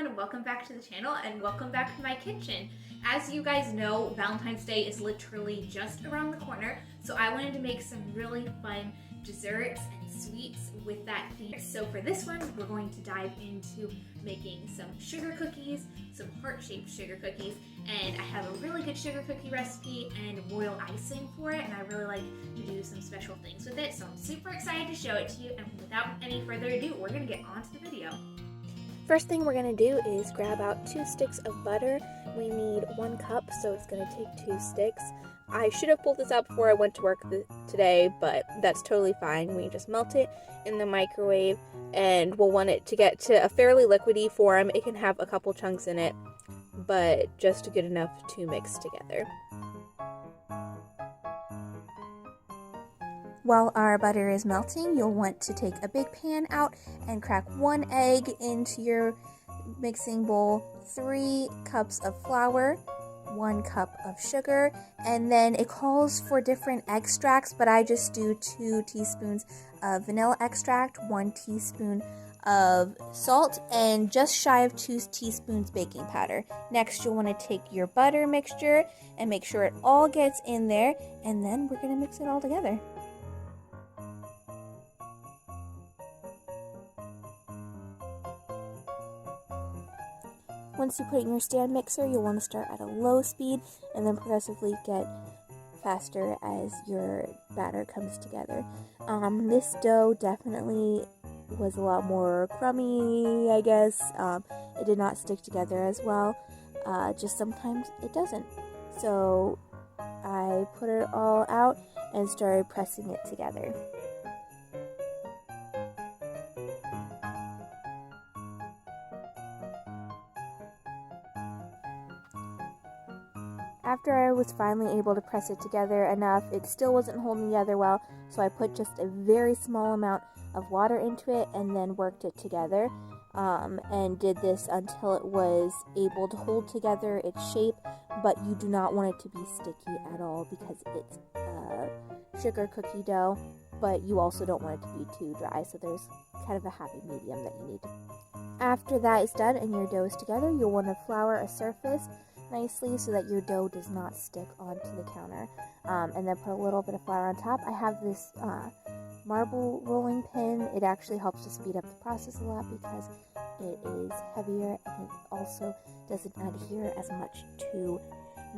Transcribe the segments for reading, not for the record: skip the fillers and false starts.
everyone, welcome back to the channel and welcome back to my kitchen. As you guys know, Valentine's Day is literally just around the corner, so I wanted to make some really fun desserts and sweets with that theme. So for this one, we're going to dive into making some sugar cookies, some heart-shaped sugar cookies, and I have a really good sugar cookie recipe and royal icing for it, and I really like to do some special things with it, so I'm super excited to show it to you, and without any further ado, we're gonna get on to the video. First thing we're going to do is grab out 2 sticks of butter. We need 1 cup, so it's going to take 2 sticks. I should have pulled this out before I went to work today, but that's totally fine. We just melt it in the microwave, and we'll want it to get to a fairly liquidy form. It can have a couple chunks in it, but just good enough to mix together. While our butter is melting, you'll want to take a big pan out and crack 1 egg into your mixing bowl, 3 cups of flour, 1 cup of sugar, and then it calls for different extracts, but I just do 2 teaspoons of vanilla extract, 1 teaspoon of salt, and just shy of 2 teaspoons baking powder. Next, you'll want to take your butter mixture and make sure it all gets in there, and then we're going to mix it all together. Once you put it in your stand mixer, you'll want to start at a low speed and then progressively get faster as your batter comes together. This dough definitely was a lot more crummy, I guess. It did not stick together as well. Just sometimes it doesn't. So I put it all out and started pressing it together. After I was finally able to press it together enough, it still wasn't holding together well, so I put just a very small amount of water into it and then worked it together, and did this until it was able to hold together its shape, but you do not want it to be sticky at all because it's sugar cookie dough, but you also don't want it to be too dry, so there's kind of a happy medium that you need. After that is done and your dough is together, you'll want to flour a surface nicely so that your dough does not stick onto the counter, and then put a little bit of flour on top. I have this marble rolling pin. It actually helps to speed up the process a lot because it is heavier and it also doesn't adhere as much to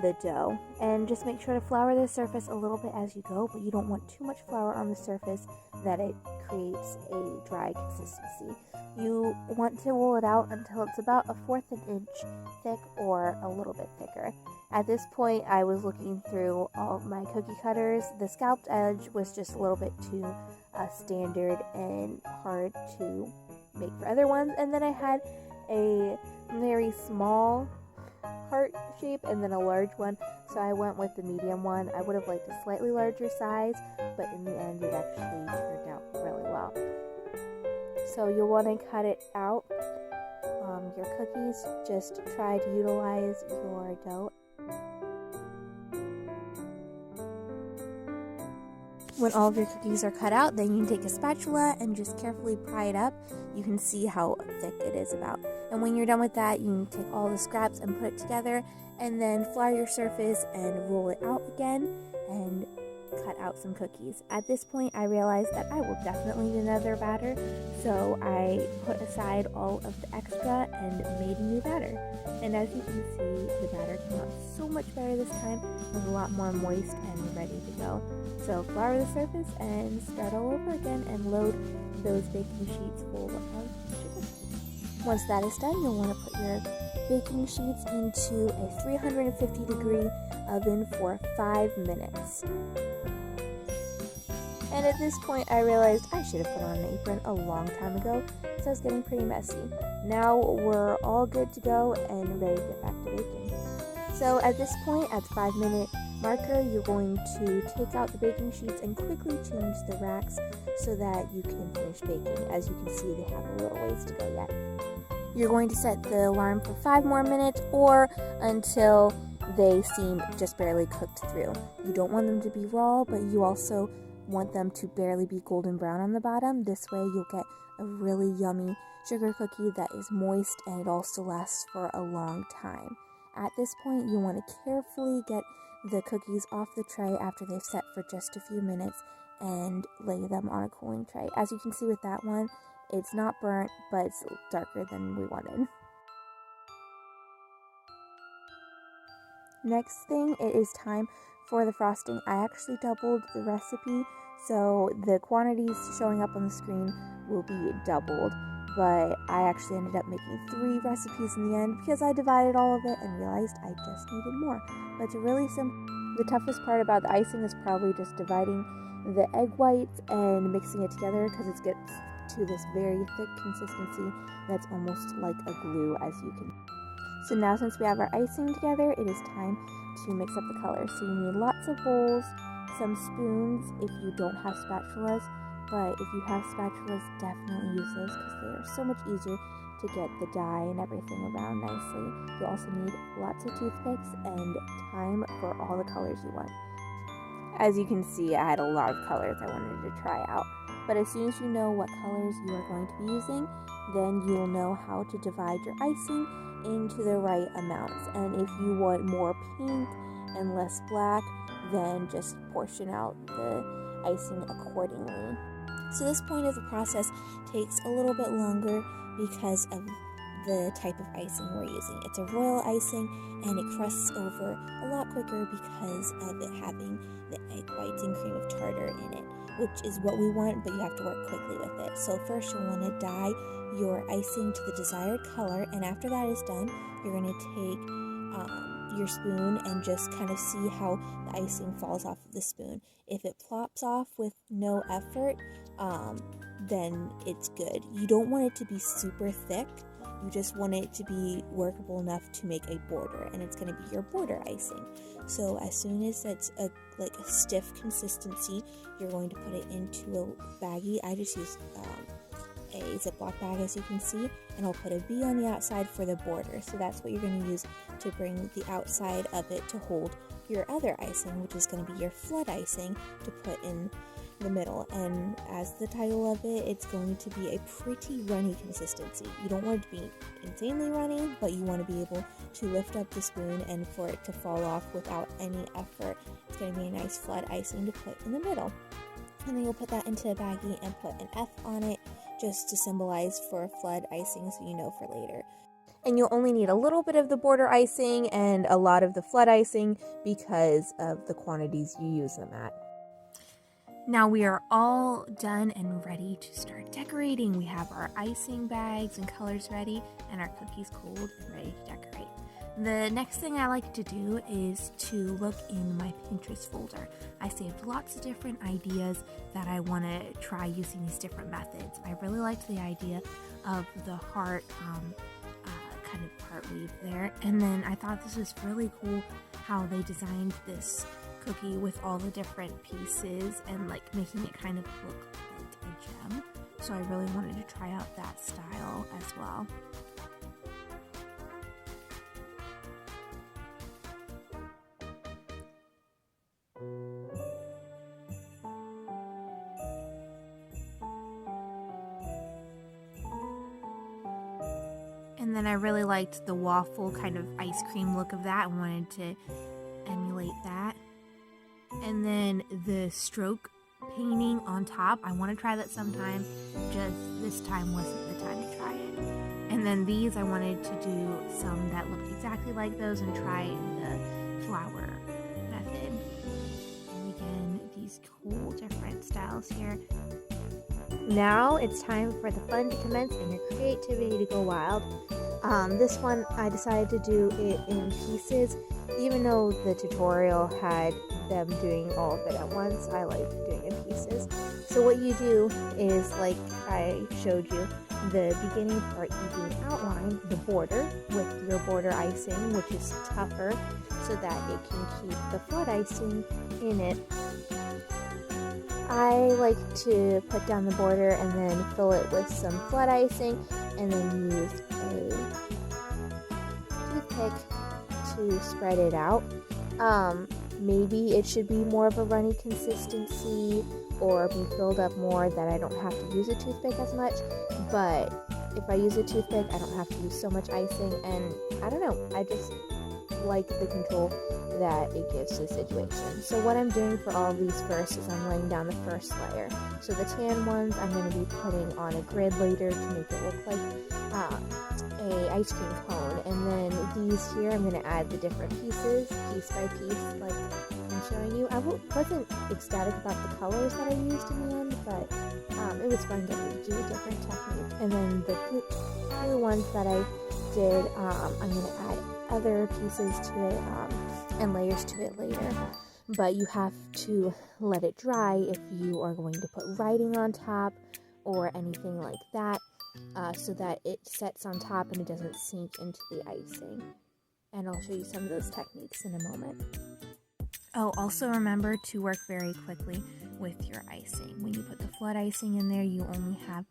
the dough. And just make sure to flour the surface a little bit as you go, but you don't want too much flour on the surface that it creates a dry consistency. You want to roll it out until it's about 1/4 an inch thick or a little bit thicker. At this point, I was looking through all of my cookie cutters. The scalped edge was just a little bit too standard and hard to make for other ones. And then I had a very small heart shape and then a large one, so I went with the medium one. I would have liked a slightly larger size, but in the end it actually turned out really well. So you'll want to cut it out, your cookies. Just try to utilize your dough. When all of your cookies are cut out, then you can take a spatula and just carefully pry it up. You can see how thick it is about. And when you're done with that, you can take all the scraps and put it together, and then flour your surface and roll it out again and cut out some cookies. At this point, I realized that I will definitely need another batter, so I put aside all of the extra and made a new batter. And as you can see, the batter came out so much better this time. It was a lot more moist and ready to go. So flour the surface and start all over again and load those baking sheets full of sugar. Once that is done, you'll want to put your baking sheets into a 350-degree oven for 5 minutes. And at this point, I realized I should have put on an apron a long time ago because I was getting pretty messy. Now we're all good to go and ready to get back to baking. So at this point, at the 5-minute marker, you're going to take out the baking sheets and quickly change the racks so that you can finish baking. As you can see, they have a little ways to go yet. You're going to set the alarm for 5 more minutes or until they seem just barely cooked through. You don't want them to be raw, but you also want them to barely be golden brown on the bottom. This way you'll get a really yummy sugar cookie that is moist and it also lasts for a long time. At this point, you want to carefully get the cookies off the tray after they've set for just a few minutes and lay them on a cooling tray. As you can see with that one, it's not burnt, but it's darker than we wanted. Next thing, it is time for the frosting. I actually doubled the recipe, so the quantities showing up on the screen will be doubled, but I actually ended up making 3 recipes in the end because I divided all of it and realized I just needed more. But it's really simple. The toughest part about the icing is probably just dividing the egg whites and mixing it together because it gets to this very thick consistency that's almost like a glue, as you can. So now, since we have our icing together, it is time to mix up the colors. So you need lots of bowls, some spoons if you don't have spatulas, but if you have spatulas, definitely use those because they are so much easier to get the dye and everything around nicely. You also need lots of toothpicks and time for all the colors you want. As you can see, I had a lot of colors I wanted to try out, but as soon as you know what colors you are going to be using, then you'll know how to divide your icing into the right amounts. And if you want more pink and less black, then just portion out the icing accordingly. So this point of the process takes a little bit longer because of the type of icing we're using. It's a royal icing and it crusts over a lot quicker because of it having the egg whites and cream of tartar in it, which is what we want, but you have to work quickly with it. So first you'll want to dye your icing to the desired color, and after that is done, you're going to take your spoon and just kind of see how the icing falls off of the spoon. If it plops off with no effort, then it's good. You don't want it to be super thick. You just want it to be workable enough to make a border, and it's going to be your border icing. So as soon as it's a stiff consistency, you're going to put it into a baggie. I just use a Ziploc bag, as you can see, and I'll put a V on the outside for the border. So that's what you're going to use to bring the outside of it to hold your other icing, which is going to be your flood icing to put in the middle. And as the title of it, it's going to be a pretty runny consistency. You don't want it to be insanely runny, but you want to be able to lift up the spoon and for it to fall off without any effort. It's going to be a nice flood icing to put in the middle. And then you'll put that into a baggie and put an F on it just to symbolize for flood icing, so you know for later. And you'll only need a little bit of the border icing and a lot of the flood icing because of the quantities you use them at. Now we are all done and ready to start decorating. We have our icing bags and colors ready and our cookies cold and ready to decorate. The next thing I like to do is to look in my Pinterest folder. I saved lots of different ideas that I want to try using these different methods. I really liked the idea of the heart kind of part weave there, and then I thought this was really cool how they designed this cookie with all the different pieces and like making it kind of look like a gem. So I really wanted to try out that style as well. And then I really liked the waffle kind of ice cream look of that and wanted to emulate that. And then the stroke painting on top, I want to try that sometime, just this time wasn't the time to try it. And then these, I wanted to do some that looked exactly like those and try the flower method. And again, these cool different styles here. Now it's time for the fun to commence and your creativity to go wild. This one I decided to do it in pieces. Even though the tutorial had them doing all of it at once, I like doing it in pieces. So what you do is, like I showed you, the beginning part you do an outline, the border with your border icing, which is tougher so that it can keep the flood icing in it. I like to put down the border and then fill it with some flood icing and then use a toothpick to spread it out. Maybe it should be more of a runny consistency, or be filled up more that I don't have to use a toothpick as much. But if I use a toothpick, I don't have to use so much icing, and I don't know, I just like the control that it gives to the situation. So what I'm doing for all of these first is I'm laying down the first layer. So the tan ones I'm going to be putting on a grid later to make it look like a ice cream cone, and then these here I'm going to add the different pieces, piece by piece, like I'm showing you. I wasn't ecstatic about the colors that I used in the end, but it was fun getting to do a different technique. And then the blue ones that I did, I'm going to add other pieces to it and layers to it later. But you have to let it dry if you are going to put writing on top or anything like that, so that it sets on top and it doesn't sink into the icing. And I'll show you some of those techniques in a moment. Oh, also remember to work very quickly with your icing. When you put the flood icing in there, you only have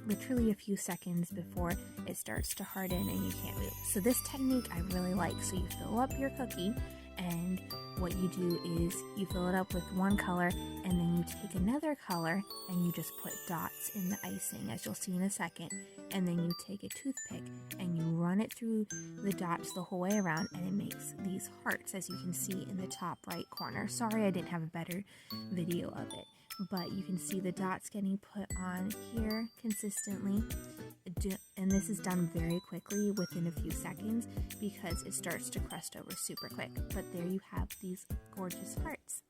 literally a few seconds before it starts to harden and you can't move. So this technique I really like. So you fill up your cookie, and what you do is you fill it up with one color, and then you take another color and you just put dots in the icing, as you'll see in a second. And then you take a toothpick and you run it through the dots the whole way around, and it makes these hearts, as you can see in the top right corner. Sorry I didn't have a better video of it, but you can see the dots getting put on here consistently, and this is done very quickly within a few seconds because it starts to crust over super quick. But there you have these gorgeous hearts.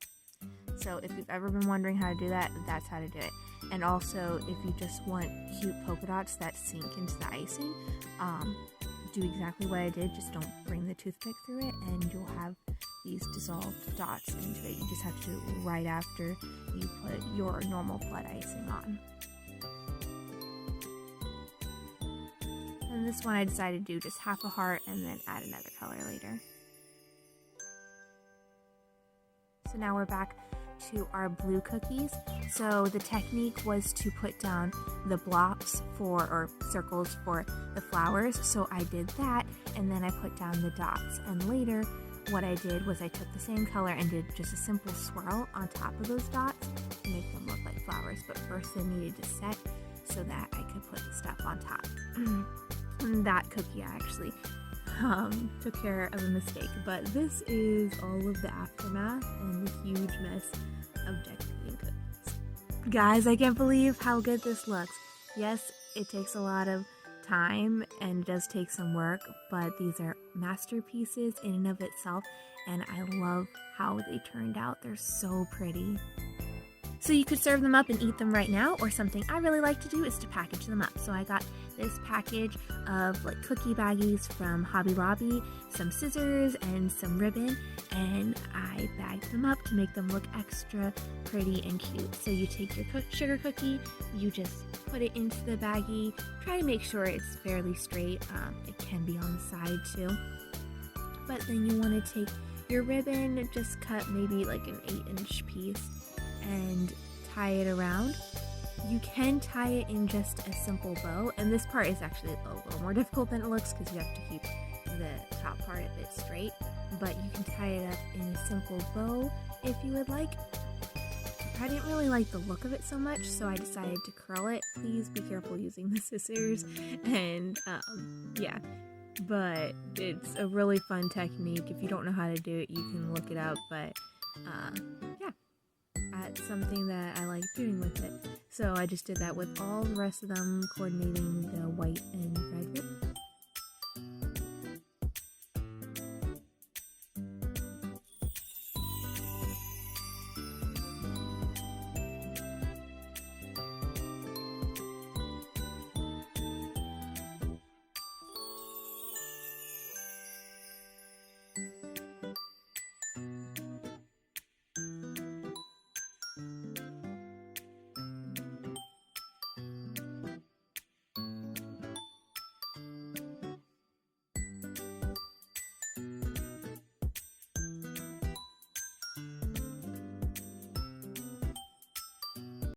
So if you've ever been wondering how to do that, that's how to do it. And also, if you just want cute polka dots that sink into the icing, do exactly what I did. Just don't bring the toothpick through it, and you'll have these dissolved dots into it. You just have to do it right after you put your normal flood icing on. And this one I decided to do just half a heart and then add another color later. So now we're back to our blue cookies. So the technique was to put down the blocks or circles for the flowers. So I did that, and then I put down the dots. And later, what I did was I took the same color and did just a simple swirl on top of those dots to make them look like flowers. But first they needed to set so that I could put the stuff on top. And that cookie I actually took care of a mistake, but this is all of the aftermath and the huge mess of decorating cookies. Guys, I can't believe how good this looks. Yes, it takes a lot of time and it does take some work, but these are masterpieces in and of itself, and I love how they turned out. They're so pretty. So you could serve them up and eat them right now, or something I really like to do is to package them up. So I got this package of like cookie baggies from Hobby Lobby, some scissors and some ribbon, and I bagged them up to make them look extra pretty and cute. So you take your sugar cookie, you just put it into the baggie, try to make sure it's fairly straight. It can be on the side too. But then you want to take your ribbon, just cut maybe like an 8-inch piece, and tie it around. You can tie it in just a simple bow, and this part is actually a little more difficult than it looks because you have to keep the top part of it straight, but you can tie it up in a simple bow if you would like. I didn't really like the look of it so much, so I decided to curl it. Please be careful using the scissors, and yeah, but it's a really fun technique. If you don't know how to do it, you can look it up, but yeah, that's something that I like doing with it. So I just did that with all the rest of them, coordinating the white and red ribbon.